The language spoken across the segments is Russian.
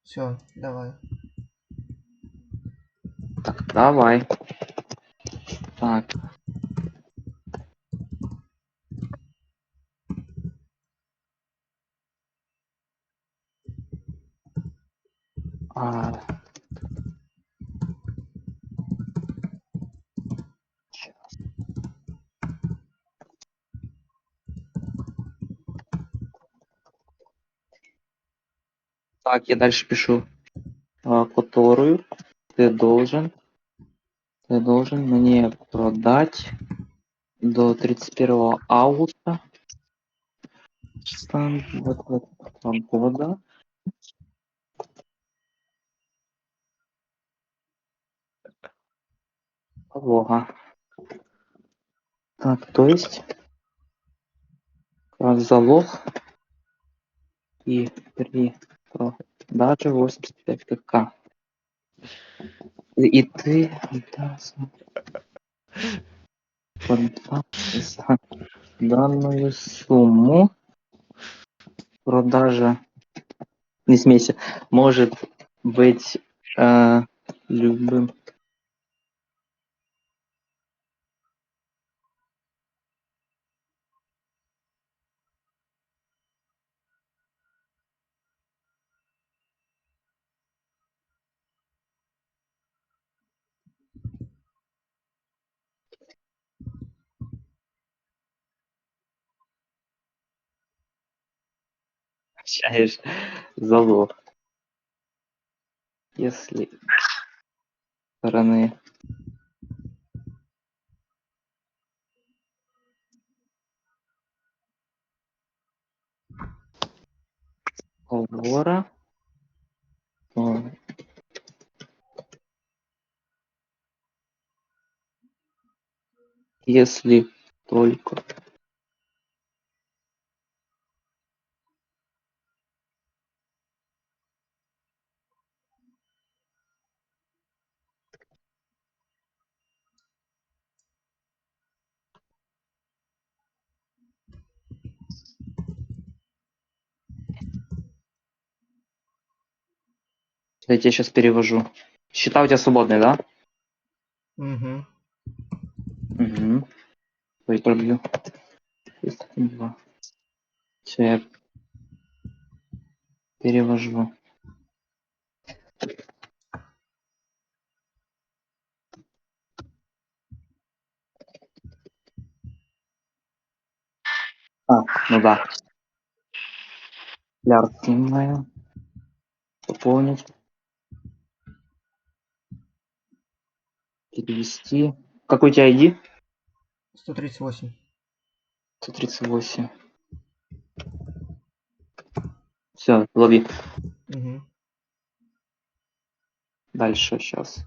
Все, давай. Так, давай. Так. А, так, я дальше пишу, которую ты должен мне продать до 31 августа вот года. Ага. Так, то есть залог и при продаже 85 кк. И ты за данную сумму продажа, не смейся, может быть любым. Получаешь залог, если стороны договора, если только я тебе сейчас перевожу. Счета у тебя свободные, да? Угу. Угу. Ой, пробью. Все, я перевожу. Ну да. Миллиард снимаю. Пополнить. Перевести. Какой у тебя ID? 138. 138. Все, лови. Угу. Дальше сейчас.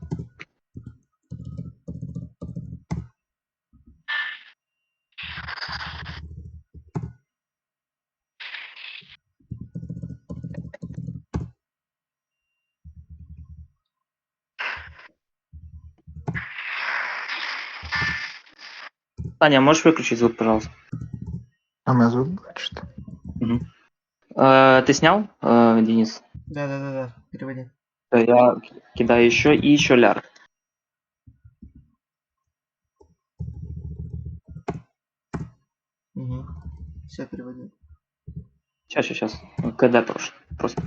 Таня, можешь выключить звук, пожалуйста? А меня звук бачит? Угу. Ты снял, Денис? Да. Переводи. Я кидаю еще и еще ляр. Угу. Все, переводи. Сейчас. КД просто.